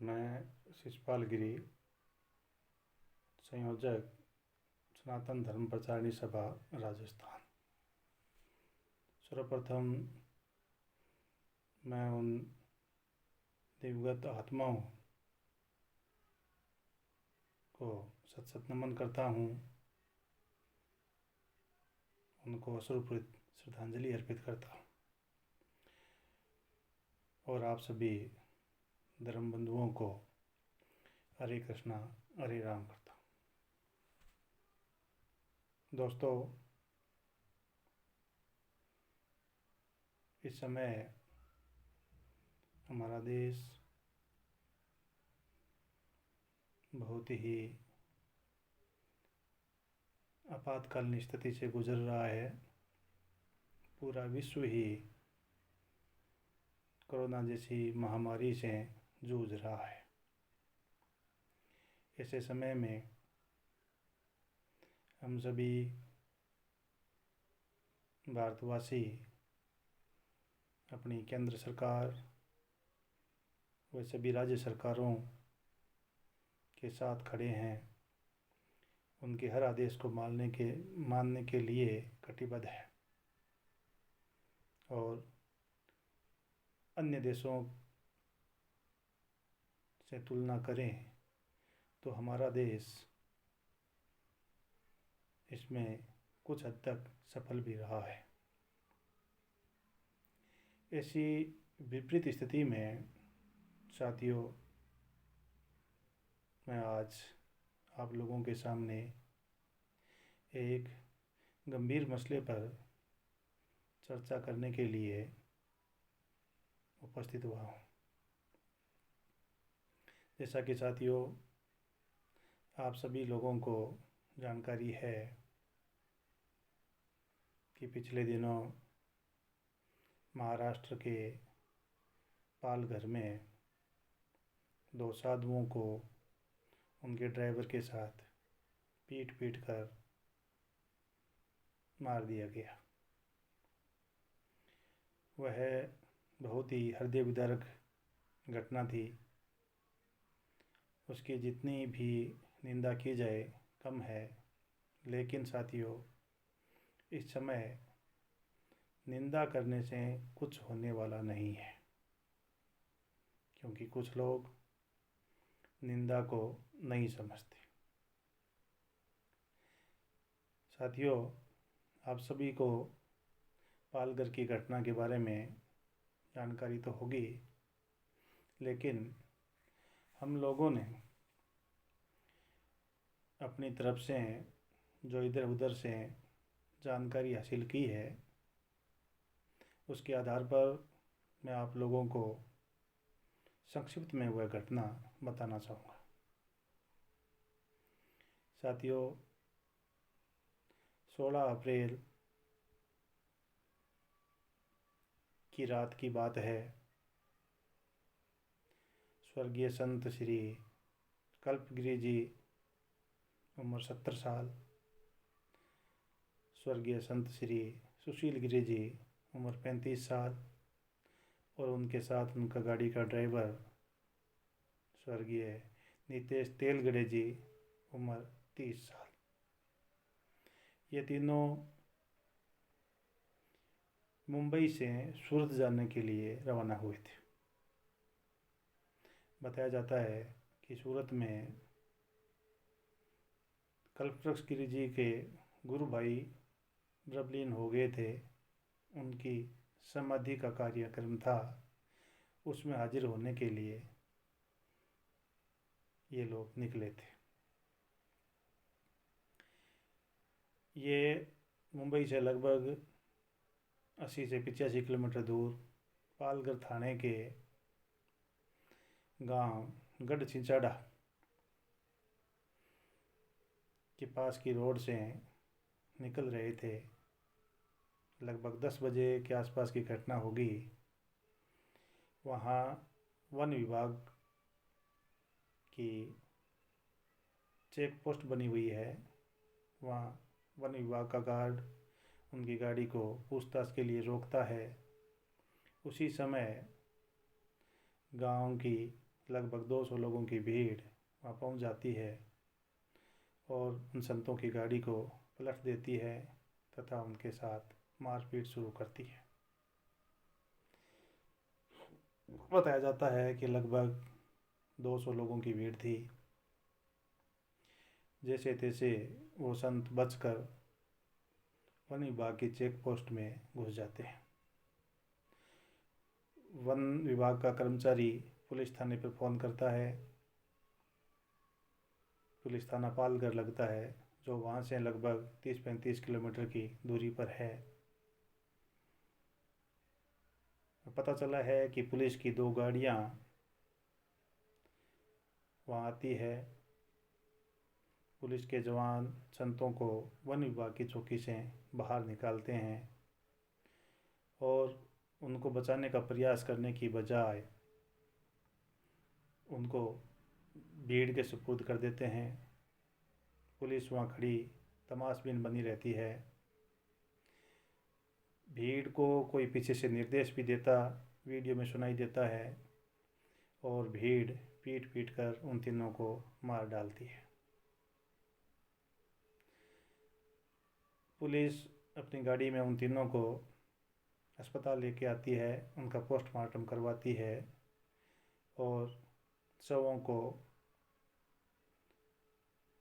मैं शिषपाल गिरी, संयोजक सनातन धर्म प्रचारिणी सभा राजस्थान। सर्वप्रथम मैं उन दिवंगत आत्माओं को सत सत नमन करता हूँ, उनको अश्रुपूरित श्रद्धांजलि अर्पित करता हूँ और आप सभी धर्म बंधुओं को हरे कृष्णा हरे राम करता हूँ। दोस्तों, इस समय हमारा देश बहुत ही आपातकालीन स्थिति से गुजर रहा है। पूरा विश्व ही कोरोना जैसी महामारी से जूझ रहा है। ऐसे समय में हम सभी भारतवासी अपनी केंद्र सरकार व सभी राज्य सरकारों के साथ खड़े हैं। उनके हर आदेश को मानने के लिए कटिबद्ध है और अन्य देशों से तुलना करें तो हमारा देश इसमें कुछ हद तक सफल भी रहा है। ऐसी विपरीत स्थिति में साथियों, मैं आज आप लोगों के सामने एक गंभीर मसले पर चर्चा करने के लिए उपस्थित हुआ हूँ। जैसा कि साथियों, आप सभी लोगों को जानकारी है कि पिछले दिनों महाराष्ट्र के पालघर में 2 साधुओं को उनके ड्राइवर के साथ पीट कर मार दिया गया। वह बहुत ही हृदय विदारक घटना थी। उसकी जितनी भी निंदा की जाए कम है, लेकिन साथियों, इस समय निंदा करने से कुछ होने वाला नहीं है, क्योंकि कुछ लोग निंदा को नहीं समझते। साथियों, आप सभी को पालघर की घटना के बारे में जानकारी तो होगी, लेकिन हम लोगों ने अपनी तरफ से जो इधर उधर से जानकारी हासिल की है, उसके आधार पर मैं आप लोगों को संक्षिप्त में वह घटना बताना चाहूँगा। साथियों, 16 अप्रैल की रात की बात है। स्वर्गीय संत श्री कल्पगिरी जी, उम्र 70 साल, स्वर्गीय संत श्री सुशील गिरी जी, उम्र 35 साल, और उनके साथ उनका गाड़ी का ड्राइवर स्वर्गीय नितेश तेलगड़े जी, उम्र 30 साल। ये तीनों मुंबई से सूरत जाने के लिए रवाना हुए थे। बताया जाता है कि सूरत में कल्पवृक्ष गिरी जी के गुरु भाई ब्रबलीन हो गए थे। उनकी समाधि का कार्यक्रम था, उसमें हाजिर होने के लिए ये लोग निकले थे। ये मुंबई से लगभग 80 से 85 किलोमीटर दूर पालघर थाने के गांव गढ़चिंचाड़ा के पास की रोड से निकल रहे थे। लगभग 10 बजे के आसपास की घटना होगी। वहाँ वन विभाग की चेक पोस्ट बनी हुई है। वहाँ वन विभाग का गार्ड उनकी गाड़ी को पूछताछ के लिए रोकता है। उसी समय गांव की लगभग 200 लोगों की भीड़ वहाँ पहुँच जाती है और उन संतों की गाड़ी को पलट देती है तथा उनके साथ मारपीट शुरू करती है। बताया जाता है कि लगभग 200 लोगों की भीड़ थी। जैसे तैसे वो संत बचकर वन विभाग की चेक पोस्ट में घुस जाते हैं। वन विभाग का कर्मचारी पुलिस थाने पर फ़ोन करता है। पुलिस थाना पालगढ़ लगता है, जो वहाँ से लगभग 30-35 किलोमीटर की दूरी पर है। पता चला है कि पुलिस की 2 गाड़ियाँ वहाँ आती है। पुलिस के जवान संतों को वन विभाग की चौकी से बाहर निकालते हैं और उनको बचाने का प्रयास करने की बजाय उनको भीड़ के सुपुर्द कर देते हैं। पुलिस वहाँ खड़ी तमाशबीन बनी रहती है। भीड़ को कोई पीछे से निर्देश भी देता वीडियो में सुनाई देता है और भीड़ पीट पीट कर उन तीनों को मार डालती है। पुलिस अपनी गाड़ी में उन तीनों को अस्पताल लेके आती है, उनका पोस्टमार्टम करवाती है और शवों को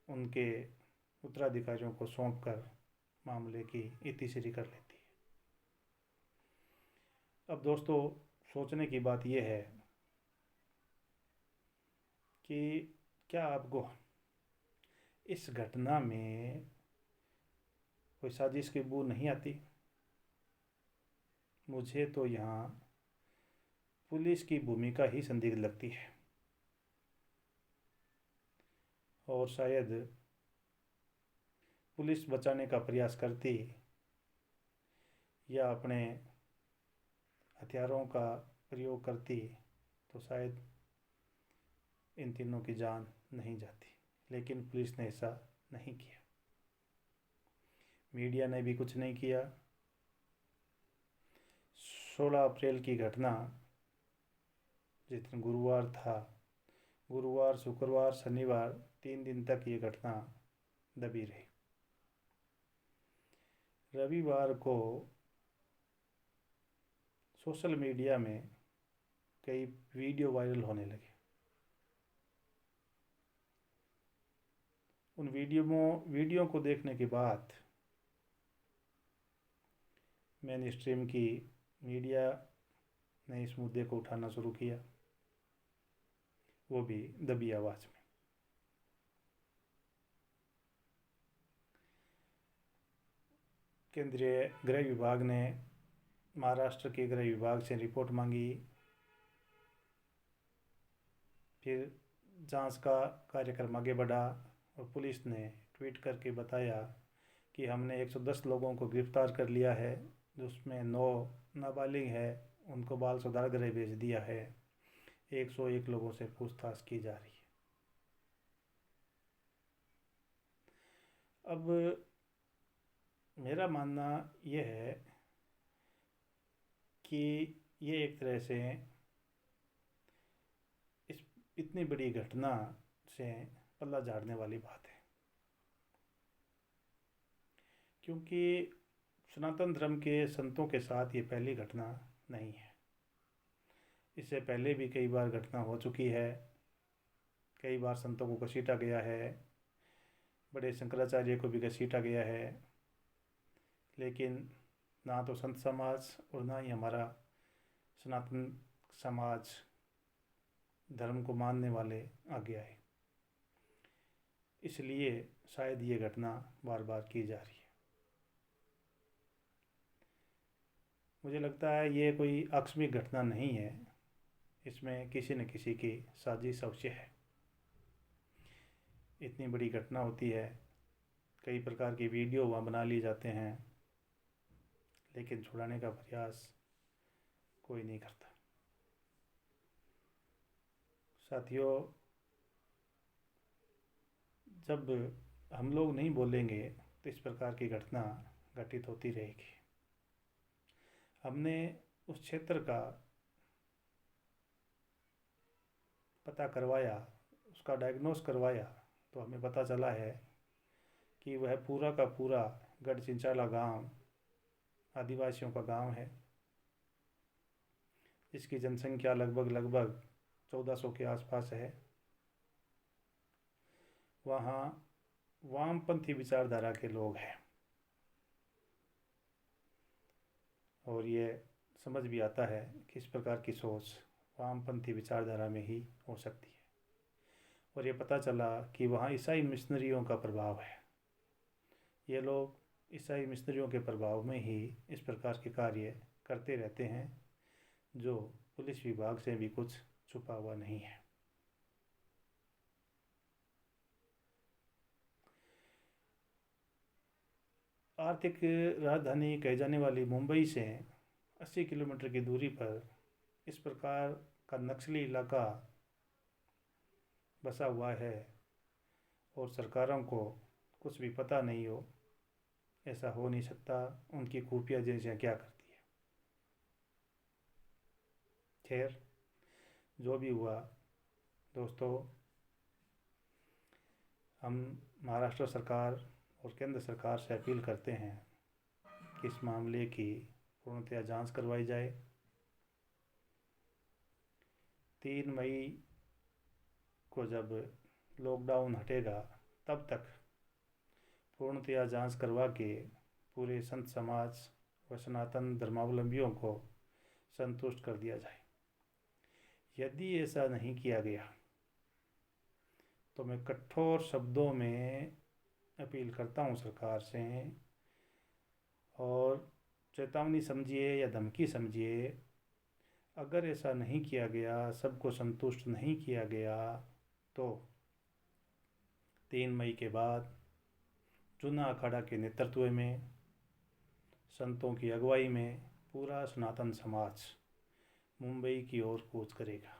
उनके उत्तराधिकारियों को सौंपकर मामले की इतिश्री कर लेती है। अब दोस्तों, सोचने की बात यह है कि क्या आपको इस घटना में कोई साजिश की बू नहीं आती? मुझे तो यहाँ पुलिस की भूमिका ही संदिग्ध लगती है और शायद पुलिस बचाने का प्रयास करती या अपने हथियारों का प्रयोग करती तो शायद इन तीनों की जान नहीं जाती, लेकिन पुलिस ने ऐसा नहीं किया। मीडिया ने भी कुछ नहीं किया। 16 अप्रैल की घटना, जिस दिन गुरुवार था, गुरुवार, शुक्रवार, शनिवार 3 दिन तक ये घटना दबी रही। रविवार को सोशल मीडिया में कई वीडियो वायरल होने लगे। उन वीडियो को देखने के बाद मेन स्ट्रीम की मीडिया ने इस मुद्दे को उठाना शुरू किया, वो भी दबी आवाज़ में। केंद्रीय गृह विभाग ने महाराष्ट्र के गृह विभाग से रिपोर्ट मांगी। फिर जांच का कार्यक्रम आगे बढ़ा और पुलिस ने ट्वीट करके बताया कि हमने 110 लोगों को गिरफ्तार कर लिया है, जिसमें 9 नाबालिग है, उनको बाल सुधार गृह भेज दिया है। 101 लोगों से पूछताछ की जा रही है। अब मेरा मानना यह है कि ये एक तरह से इतनी बड़ी घटना से पल्ला झाड़ने वाली बात है, क्योंकि सनातन धर्म के संतों के साथ ये पहली घटना नहीं है। इससे पहले भी कई बार घटना हो चुकी है। कई बार संतों को घसीटा गया है, बड़े शंकराचार्य को भी घसीटा गया है, लेकिन ना तो संत समाज और ना ही हमारा सनातन समाज धर्म को मानने वाले आगे आए। इसलिए शायद ये घटना बार बार की जा रही है। मुझे लगता है ये कोई आकस्मिक घटना नहीं है, इसमें किसी न किसी की साजिश अवश्य है। इतनी बड़ी घटना होती है, कई प्रकार की वीडियो वहाँ बना लिए जाते हैं, लेकिन छुड़ाने का प्रयास कोई नहीं करता। साथियों, जब हम लोग नहीं बोलेंगे तो इस प्रकार की घटना घटित होती रहेगी। हमने उस क्षेत्र का पता करवाया, उसका डायग्नोस करवाया, तो हमें पता चला है कि वह पूरा का पूरा गढ़चिंचाला गांव आदिवासियों का गांव है, जिसकी जनसंख्या लगभग 1400 के आसपास है। वहाँ वामपंथी विचारधारा के लोग हैं, और ये समझ भी आता है कि इस प्रकार की सोच वामपंथी विचारधारा में ही हो सकती है। और ये पता चला कि वहाँ ईसाई मिशनरियों का प्रभाव है। ये लोग ईसाई मिशनरियों के प्रभाव में ही इस प्रकार के कार्य करते रहते हैं, जो पुलिस विभाग से भी कुछ छुपा हुआ नहीं है। आर्थिक राजधानी कही जाने वाली मुंबई से 80 किलोमीटर की दूरी पर इस प्रकार का नक्सली इलाका बसा हुआ है, और सरकारों को कुछ भी पता नहीं हो, ऐसा हो नहीं सकता। उनकी खुफिया एजेंसियाँ क्या करती है। खैर, जो भी हुआ दोस्तों, हम महाराष्ट्र सरकार और केंद्र सरकार से अपील करते हैं कि इस मामले की पूर्णतया जांच करवाई जाए। 3 मई को जब लॉकडाउन हटेगा, तब तक पूर्णतया जांच करवा के पूरे संत समाज व सनातन धर्मावलंबियों को संतुष्ट कर दिया जाए। यदि ऐसा नहीं किया गया तो मैं कठोर शब्दों में अपील करता हूँ सरकार से, और चेतावनी समझिए या धमकी समझिए, अगर ऐसा नहीं किया गया, सबको संतुष्ट नहीं किया गया, तो 3 मई के बाद चुना अखाड़ा के नेतृत्व में, संतों की अगुवाई में पूरा सनातन समाज मुंबई की ओर कूच करेगा।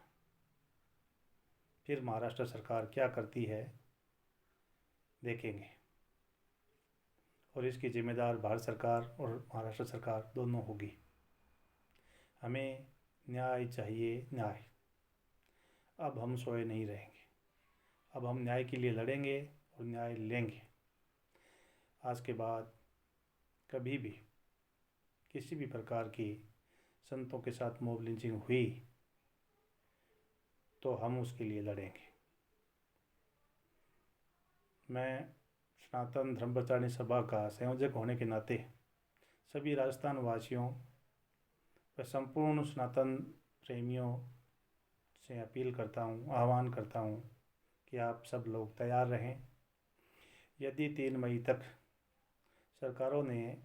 फिर महाराष्ट्र सरकार क्या करती है देखेंगे, और इसकी जिम्मेदार भारत सरकार और महाराष्ट्र सरकार दोनों होगी। हमें न्याय चाहिए, न्याय। अब हम सोए नहीं रहेंगे, अब हम न्याय के लिए लड़ेंगे और न्याय लेंगे। आज के बाद कभी भी किसी भी प्रकार की संतों के साथ मॉब लिंचिंग हुई तो हम उसके लिए लड़ेंगे। मैं सनातन धर्म प्रचारणी सभा का संयोजक होने के नाते सभी राजस्थान वासियों व संपूर्ण सनातन प्रेमियों से अपील करता हूँ, आह्वान करता हूँ कि आप सब लोग तैयार रहें। यदि 3 मई तक सरकारों ने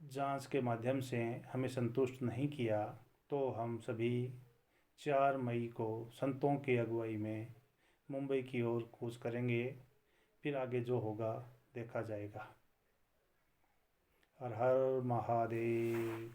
जांच के माध्यम से हमें संतुष्ट नहीं किया, तो हम सभी 4 मई को संतों की अगुवाई में मुंबई की ओर कूच करेंगे। फिर आगे जो होगा देखा जाएगा। हर हर महादेव।